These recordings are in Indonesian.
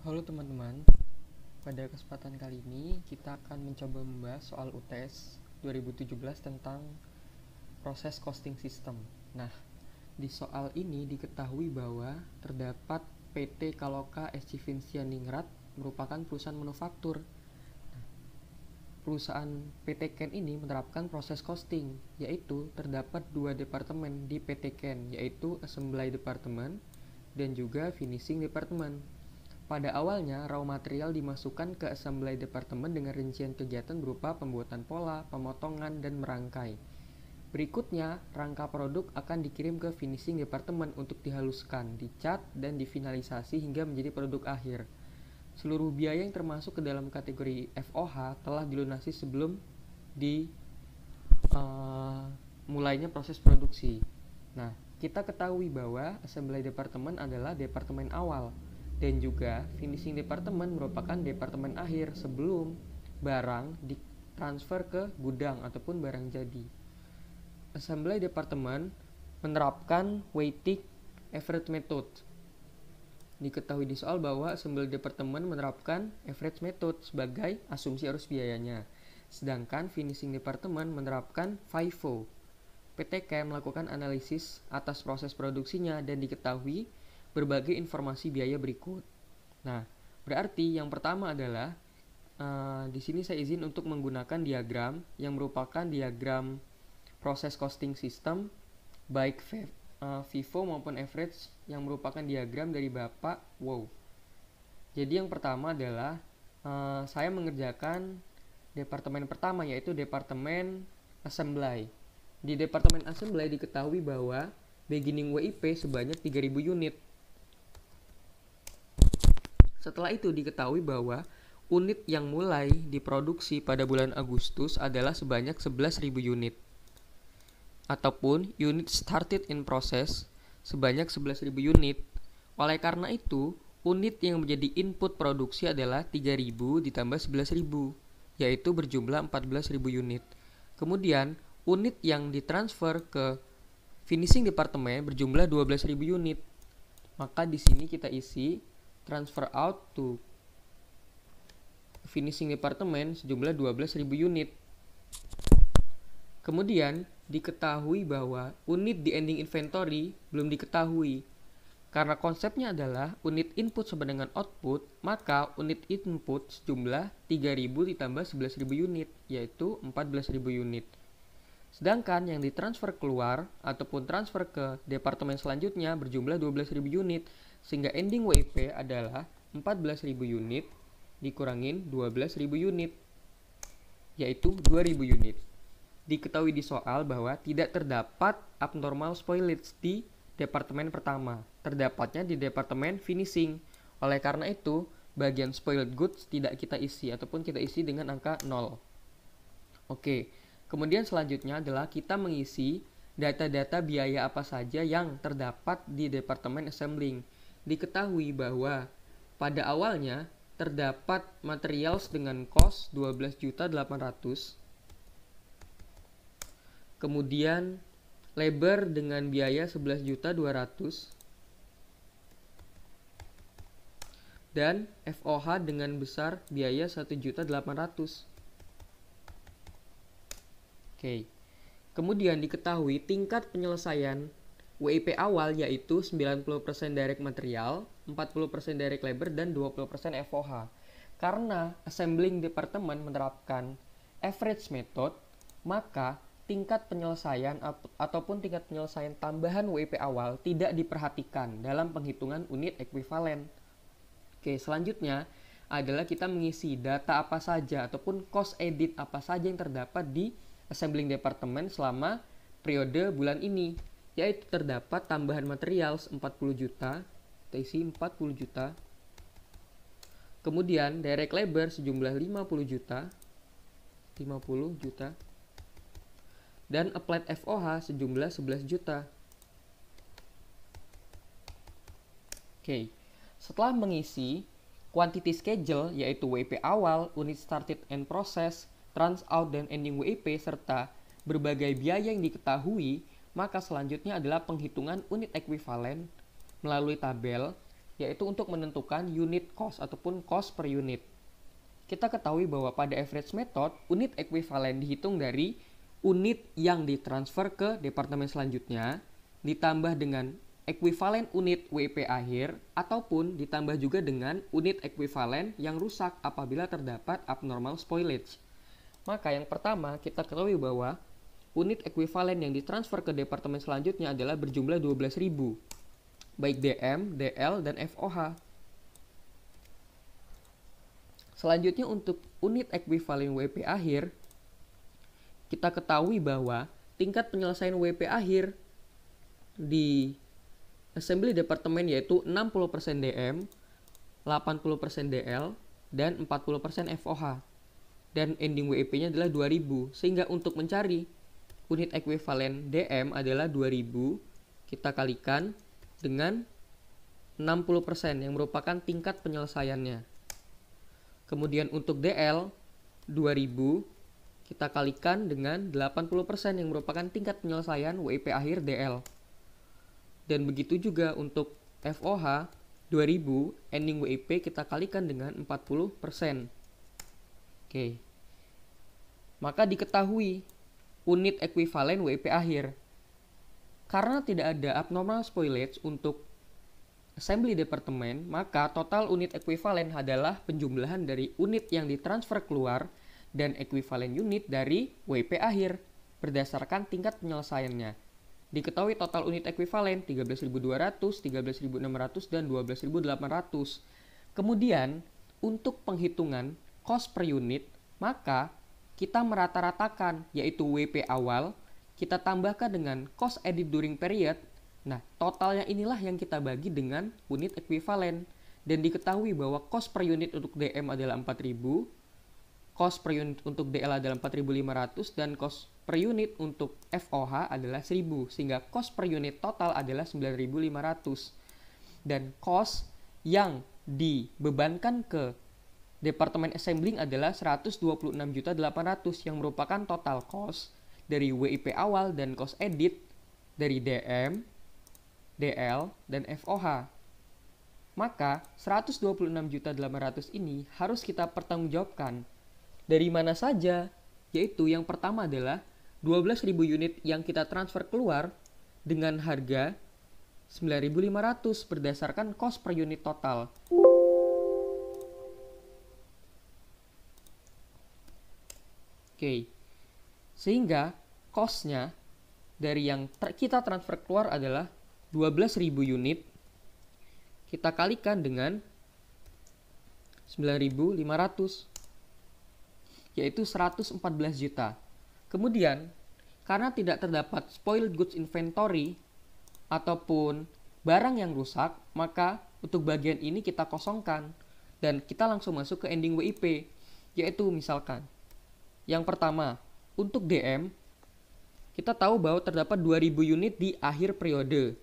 Halo teman-teman, pada kesempatan kali ini kita akan mencoba membahas soal UTS 2017 tentang proses costing system. Nah, di soal ini diketahui bahwa terdapat PT Kaloka SC Vincianingrat merupakan perusahaan manufaktur. Perusahaan PT Ken ini menerapkan proses costing, yaitu terdapat dua departemen di PT Ken, yaitu Assembly Department dan juga Finishing Department. Pada awalnya, raw material dimasukkan ke assembly department dengan rincian kegiatan berupa pembuatan pola, pemotongan, dan merangkai. Berikutnya, rangka produk akan dikirim ke finishing department untuk dihaluskan, dicat, dan difinalisasi hingga menjadi produk akhir. Seluruh biaya yang termasuk ke dalam kategori FOH telah dilunasi sebelum mulainya proses produksi. Nah, kita ketahui bahwa assembly department adalah departemen awal, dan juga finishing department merupakan departemen akhir sebelum barang ditransfer ke gudang ataupun barang jadi. Assembly department menerapkan weighted average method. Diketahui di soal bahwa assembly department menerapkan average method sebagai asumsi arus biayanya, sedangkan finishing department menerapkan FIFO. PT Ken melakukan analisis atas proses produksinya dan diketahui berbagai informasi biaya berikut. Nah, berarti yang pertama adalah di sini saya izin untuk menggunakan diagram yang merupakan diagram proses costing system baik FIFO maupun average yang merupakan diagram dari Bapak Wow. Jadi yang pertama adalah saya mengerjakan departemen pertama, yaitu departemen assembly. Di departemen assembly diketahui bahwa beginning WIP sebanyak 3000 unit. Setelah itu diketahui bahwa unit yang mulai diproduksi pada bulan Agustus adalah sebanyak 11.000 unit. Ataupun unit started in process sebanyak 11.000 unit. Oleh karena itu, unit yang menjadi input produksi adalah 3.000 ditambah 11.000, yaitu berjumlah 14.000 unit. Kemudian, unit yang ditransfer ke finishing department berjumlah 12.000 unit. Maka di sini kita isi transfer out to finishing department sejumlah 12.000 unit. Kemudian diketahui bahwa unit di ending inventory belum diketahui. Karena konsepnya adalah unit input sama dengan output, maka unit input sejumlah 3.000 ditambah 11.000 unit, yaitu 14.000 unit. Sedangkan yang ditransfer keluar ataupun transfer ke departemen selanjutnya berjumlah 12.000 unit, sehingga ending WIP adalah 14.000 unit dikurangin 12.000 unit, yaitu 2.000 unit. Diketahui di soal bahwa tidak terdapat abnormal spoilage di departemen pertama, terdapatnya di departemen finishing. Oleh karena itu, bagian spoiled goods tidak kita isi ataupun kita isi dengan angka 0. Oke, kemudian selanjutnya adalah kita mengisi data-data biaya apa saja yang terdapat di departemen assembling. Diketahui bahwa pada awalnya terdapat materials dengan cost 12.800.000, kemudian labor dengan biaya 11.200.000, dan FOH dengan besar biaya 1.800.000. Oke. Kemudian diketahui tingkat penyelesaian WIP awal yaitu 90% direct material, 40% direct labor, dan 20% FOH. Karena assembling department menerapkan average method, maka tingkat penyelesaian ataupun tingkat penyelesaian tambahan WIP awal tidak diperhatikan dalam penghitungan unit ekuivalen. Oke, selanjutnya adalah kita mengisi data apa saja ataupun cost edit apa saja yang terdapat di assembling department selama periode bulan ini, yaitu terdapat tambahan material 40 juta, kita isi 40 juta. Kemudian direct labor sejumlah 50 juta. Dan applied FOH sejumlah 11 juta. Oke. Setelah mengisi quantity schedule yaitu WIP awal, unit started and process, trans out dan ending WIP serta berbagai biaya yang diketahui, maka selanjutnya adalah penghitungan unit ekuivalen melalui tabel yaitu untuk menentukan unit cost ataupun cost per unit. Kita ketahui bahwa pada average method, unit ekuivalen dihitung dari unit yang ditransfer ke departemen selanjutnya, ditambah dengan ekuivalen unit WIP akhir, ataupun ditambah juga dengan unit ekuivalen yang rusak apabila terdapat abnormal spoilage. Maka yang pertama, kita ketahui bahwa unit ekuivalen yang ditransfer ke departemen selanjutnya adalah berjumlah 12.000, baik DM, DL, dan FOH. Selanjutnya untuk unit ekuivalen WP akhir, kita ketahui bahwa tingkat penyelesaian WP akhir di assembly departemen yaitu 60% DM, 80% DL, dan 40% FOH. Dan ending WIP-nya adalah 2000, sehingga untuk mencari unit ekuivalen DM adalah 2000, kita kalikan dengan 60% yang merupakan tingkat penyelesaiannya. Kemudian untuk DL 2000 kita kalikan dengan 80% yang merupakan tingkat penyelesaian WIP akhir DL. Dan begitu juga untuk FOH 2000 ending WIP kita kalikan dengan 40%. Oke. Maka diketahui unit ekuivalen WIP akhir. Karena tidak ada abnormal spoilage untuk assembly departemen, maka total unit ekuivalen adalah penjumlahan dari unit yang ditransfer keluar dan ekuivalen unit dari WIP akhir berdasarkan tingkat penyelesaiannya. Diketahui total unit ekuivalen 13.200, 13.600, dan 12.800. Kemudian, untuk penghitungan cost per unit, maka kita merata-ratakan, yaitu WP awal, kita tambahkan dengan cost added during period. Nah, totalnya inilah yang kita bagi dengan unit ekuivalen. Dan diketahui bahwa cost per unit untuk DM adalah 4.000, cost per unit untuk DL adalah 4.500, dan cost per unit untuk FOH adalah 1.000, sehingga cost per unit total adalah 9.500. Dan cost yang dibebankan ke departemen assembling adalah 126.800 yang merupakan total cost dari WIP awal dan cost edit dari DM, DL, dan FOH. Maka 126.800 ini harus kita pertanggungjawabkan. Dari mana saja? Yaitu yang pertama adalah 12.000 unit yang kita transfer keluar dengan harga 9.500 berdasarkan cost per unit total. Oke. Sehingga cost-nya dari yang kita transfer keluar adalah 12.000 unit. Kita kalikan dengan 9.500. Yaitu 114 juta. Kemudian, karena tidak terdapat spoiled goods inventory ataupun barang yang rusak, maka untuk bagian ini kita kosongkan dan kita langsung masuk ke ending WIP, yaitu misalkan yang pertama, untuk DM kita tahu bahwa terdapat 2000 unit di akhir periode.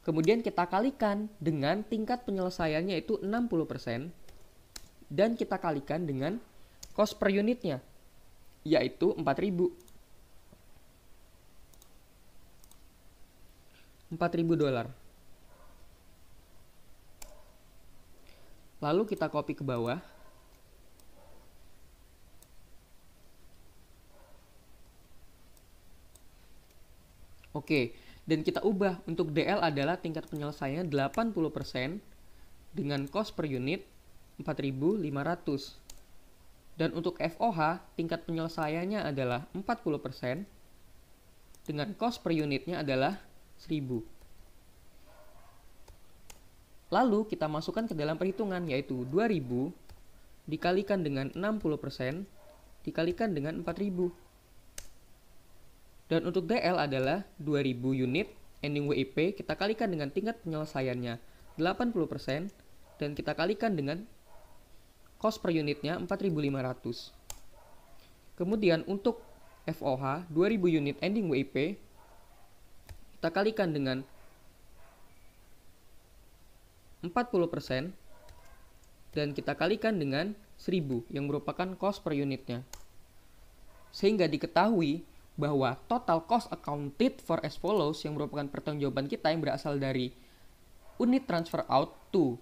Kemudian kita kalikan dengan tingkat penyelesaiannya yaitu 60% dan kita kalikan dengan cost per unitnya yaitu 4.000. $4.000. Lalu kita copy ke bawah. Oke, dan kita ubah untuk DL adalah tingkat penyelesaiannya 80% dengan cost per unit 4.500. Dan untuk FOH, tingkat penyelesaiannya adalah 40% dengan cost per unitnya adalah 1.000. Lalu kita masukkan ke dalam perhitungan yaitu 2.000 dikalikan dengan 60% dikalikan dengan 4.000. Dan untuk DL adalah 2.000 unit ending WIP kita kalikan dengan tingkat penyelesaiannya 80% dan kita kalikan dengan cost per unitnya 4.500. Kemudian untuk FOH 2.000 unit ending WIP kita kalikan dengan 40% dan kita kalikan dengan 1.000 yang merupakan cost per unitnya. Sehingga diketahui bahwa total cost accounted for as follows yang merupakan pertanggungjawaban kita yang berasal dari unit transfer out to.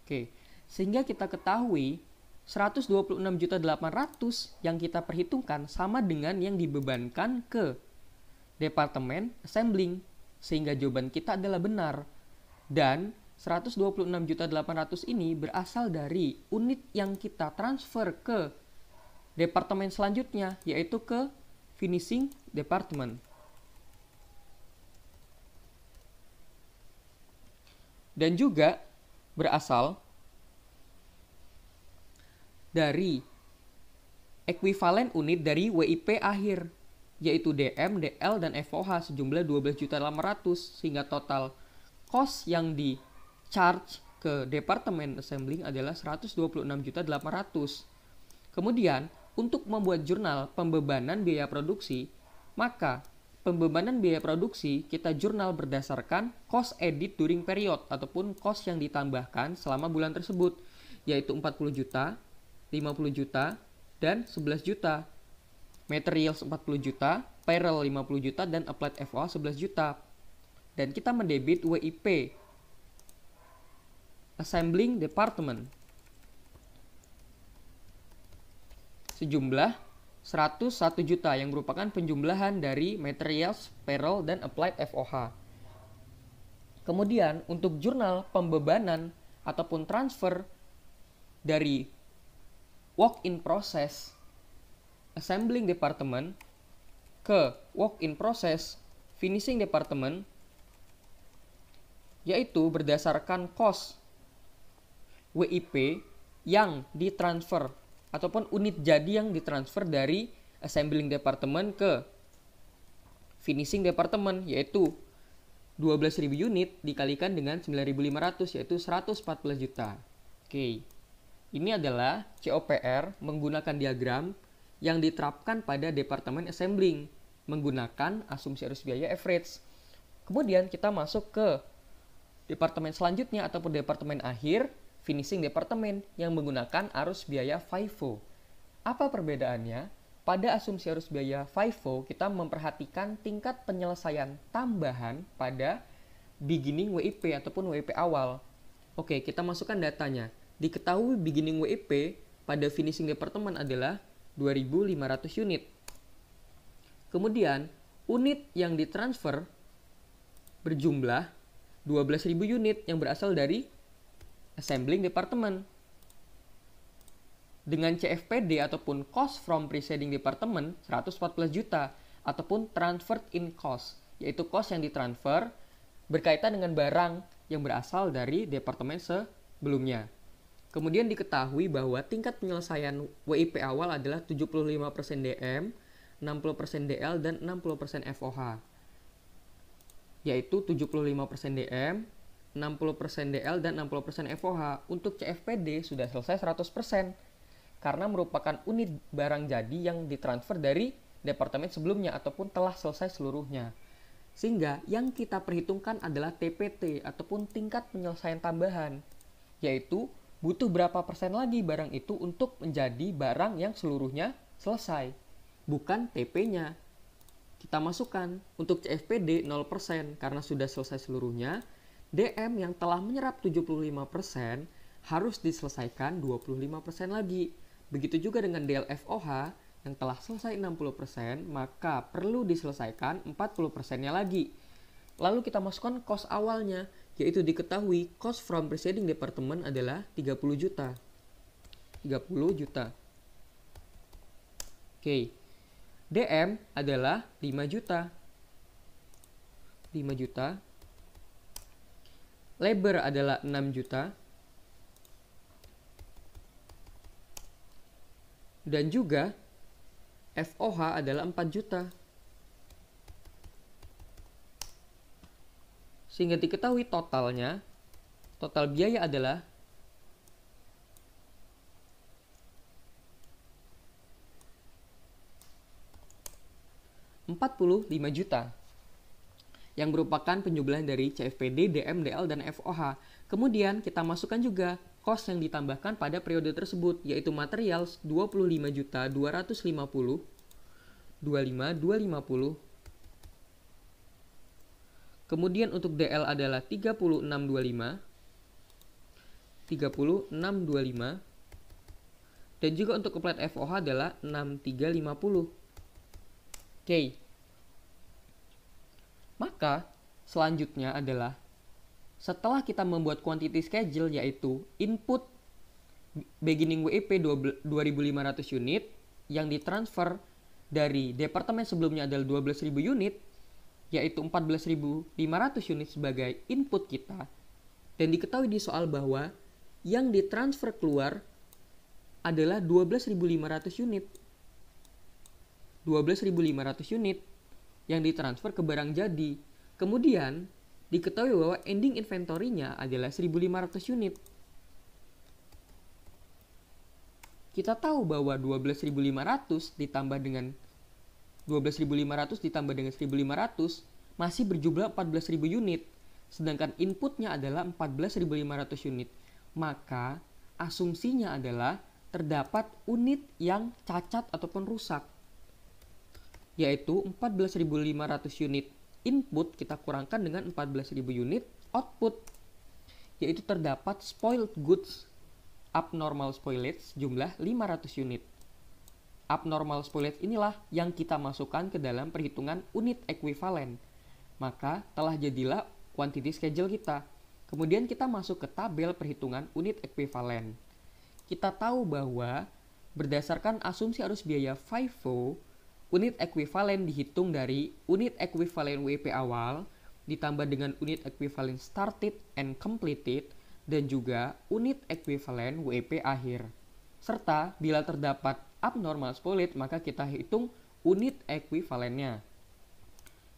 Oke, sehingga kita ketahui 126.800.000 yang kita perhitungkan sama dengan yang dibebankan ke departemen assembling, sehingga jawaban kita adalah benar. Dan 126.800.000 ini berasal dari unit yang kita transfer ke departemen selanjutnya, yaitu ke finishing department. Dan juga berasal dari ekuivalen unit dari WIP akhir, yaitu DM, DL, dan FOH sejumlah 12.800.000, sehingga total cost yang di charge ke departemen assembling adalah 126.800.000. Kemudian, untuk membuat jurnal pembebanan biaya produksi, maka pembebanan biaya produksi kita jurnal berdasarkan cost edit during period ataupun cost yang ditambahkan selama bulan tersebut, yaitu 40 juta, 50 juta, dan 11 juta. Materials 40 juta, payroll 50 juta, dan applied FOH 11 juta. Dan kita mendebit WIP Assembling Department sejumlah 101 juta yang merupakan penjumlahan dari materials, payroll, dan applied FOH. Kemudian untuk jurnal pembebanan ataupun transfer dari work in process assembling department ke work in process finishing department, yaitu berdasarkan cost WIP yang ditransfer ataupun unit jadi yang ditransfer dari assembling department ke finishing department, yaitu 12.000 unit dikalikan dengan 9.500, yaitu 114 juta. Oke, ini adalah COPR menggunakan diagram yang diterapkan pada departemen assembling menggunakan asumsi arus biaya average. Kemudian kita masuk ke departemen selanjutnya ataupun departemen akhir, finishing department, yang menggunakan arus biaya FIFO. Apa perbedaannya? Pada asumsi arus biaya FIFO, kita memperhatikan tingkat penyelesaian tambahan pada beginning WIP ataupun WIP awal. Oke, kita masukkan datanya. Diketahui beginning WIP pada finishing department adalah 2.500 unit. Kemudian, unit yang ditransfer berjumlah 12.000 unit yang berasal dari assembling department. Dengan CFPD ataupun cost from preceding department 114 juta ataupun transferred in cost, yaitu cost yang ditransfer berkaitan dengan barang yang berasal dari departemen sebelumnya. Kemudian diketahui bahwa tingkat penyelesaian WIP awal adalah 75% DM, 60% DL, dan 60% FOH, yaitu 75% DM, 60% DL, dan 60% FOH. Untuk CFPD sudah selesai 100% karena merupakan unit barang jadi yang ditransfer dari departemen sebelumnya ataupun telah selesai seluruhnya. Sehingga yang kita perhitungkan adalah TPT ataupun tingkat penyelesaian tambahan, yaitu butuh berapa persen lagi barang itu untuk menjadi barang yang seluruhnya selesai, bukan TP-nya. Kita masukkan untuk CFPD 0% karena sudah selesai seluruhnya. DM yang telah menyerap 75% harus diselesaikan 25% lagi. Begitu juga dengan DLFOH yang telah selesai 60%, maka perlu diselesaikan 40%-nya lagi. Lalu kita masukkan cost awalnya, yaitu diketahui cost from preceding department adalah 30 juta. 30 juta. Oke. DM adalah 5 juta. 5 juta. Labor adalah 6 juta. Dan juga FOH adalah 4 juta. Sehingga diketahui totalnya, total biaya adalah 45 juta. Yang merupakan penjumlahan dari CFPD, DM, DL, dan FOH. Kemudian kita masukkan juga cost yang ditambahkan pada periode tersebut, yaitu materials 25 juta 250, 25, 250. Kemudian untuk DL adalah 3625. Dan juga untuk keplet FOH adalah 6350. Oke. Maka selanjutnya adalah setelah kita membuat quantity schedule, yaitu input beginning WIP 2500 unit yang ditransfer dari departemen sebelumnya adalah 12.000 unit, yaitu 14.500 unit sebagai input kita. Dan diketahui di soal bahwa yang ditransfer keluar adalah 12.500 unit. 12.500 unit yang ditransfer ke barang jadi. Kemudian diketahui bahwa ending inventory-nya adalah 1.500 unit. Kita tahu bahwa 12.500 ditambah dengan 12.500 ditambah dengan 1.500 masih berjumlah 14.000 unit. Sedangkan inputnya adalah 14.500 unit. Maka asumsinya adalah terdapat unit yang cacat ataupun rusak, yaitu 14.500 unit input kita kurangkan dengan 14.000 unit output, yaitu terdapat spoiled goods abnormal spoilage jumlah 500 unit. Abnormal spoilage inilah yang kita masukkan ke dalam perhitungan unit ekuivalen. Maka telah jadilah quantity schedule kita. Kemudian kita masuk ke tabel perhitungan unit ekuivalen. Kita tahu bahwa berdasarkan asumsi arus biaya FIFO, unit ekuivalen dihitung dari unit ekuivalen WIP awal ditambah dengan unit ekuivalen started and completed dan juga unit ekuivalen WIP akhir. Serta bila terdapat abnormal spoilage maka kita hitung unit ekuivalennya.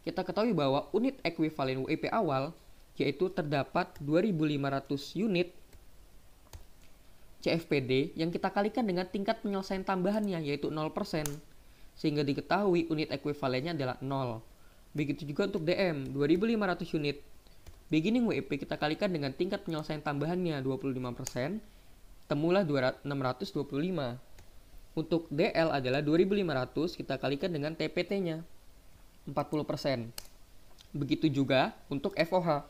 Kita ketahui bahwa unit ekuivalen WIP awal yaitu terdapat 2.500 unit CFPD yang kita kalikan dengan tingkat penyelesaian tambahannya yaitu 0%, sehingga diketahui unit ekuivalennya adalah 0. Begitu juga untuk DM, 2.500 unit beginning WIP kita kalikan dengan tingkat penyelesaian tambahannya 25%, temulah 625. Untuk DL adalah 2.500 kita kalikan dengan TPT-nya 40%. Begitu juga untuk FOH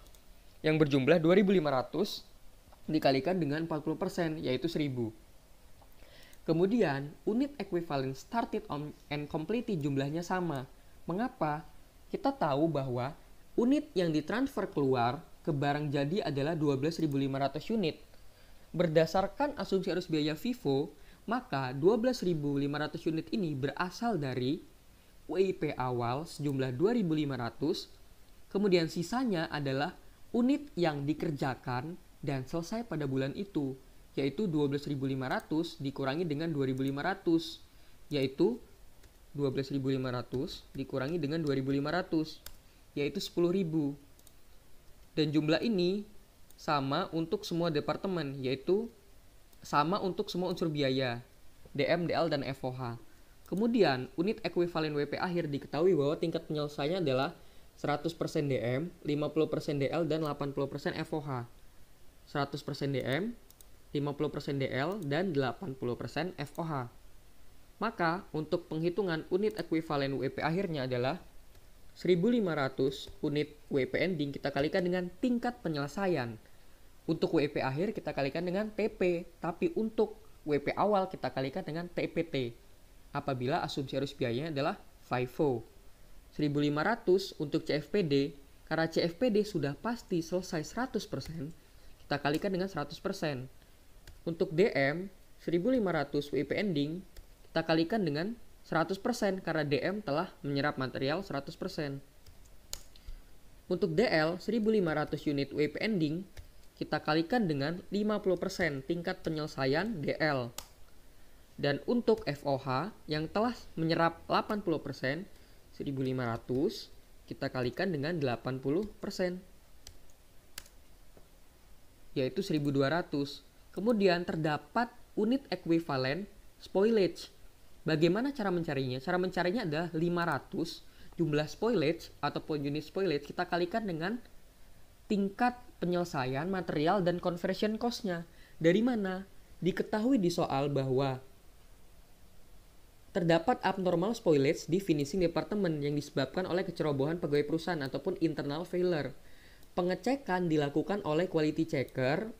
yang berjumlah 2.500 dikalikan dengan 40% yaitu 1.000. Kemudian unit ekuivalen started and completed jumlahnya sama. Mengapa? Kita tahu bahwa unit yang ditransfer keluar ke barang jadi adalah 12.500 unit. Berdasarkan asumsi arus biaya FIFO, maka 12.500 unit ini berasal dari WIP awal sejumlah 2.500, kemudian sisanya adalah unit yang dikerjakan dan selesai pada bulan itu, yaitu 12.500 dikurangi dengan 2.500, yaitu 12.500 dikurangi dengan 2.500, yaitu 10.000. Dan jumlah ini sama untuk semua departemen, yaitu sama untuk semua unsur biaya, DM, DL, dan FOH. Kemudian, unit ekuivalen WP akhir diketahui bahwa tingkat penyelesaiannya adalah 100% DM, 50% DL, dan 80% FOH. 100% DM, 50% DL, dan 80% FOH. Maka, untuk penghitungan unit ekuivalen WP akhirnya adalah 1.500 unit WP ending kita kalikan dengan tingkat penyelesaian. Untuk WP akhir kita kalikan dengan TP, tapi untuk WP awal kita kalikan dengan TPT. Apabila asumsi arus biayanya adalah FIFO. 1.500 untuk CFPD, karena CFPD sudah pasti selesai 100%, kita kalikan dengan 100%. Untuk DM, 1.500 WIP ending, kita kalikan dengan 100% karena DM telah menyerap material 100%. Untuk DL, 1.500 unit WIP ending, kita kalikan dengan 50% tingkat penyelesaian DL. Dan untuk FOH yang telah menyerap 80%, 1.500 kita kalikan dengan 80%, yaitu 1.200. Kemudian terdapat unit ekuivalen spoilage. Bagaimana cara mencarinya? Cara mencarinya adalah 500 jumlah spoilage ataupun unit spoilage kita kalikan dengan tingkat penyelesaian material dan conversion cost-nya. Dari mana? Diketahui di soal bahwa Terdapat abnormal spoilage di finishing department yang disebabkan oleh kecerobohan pegawai perusahaan ataupun internal failure. Pengecekan dilakukan oleh quality checker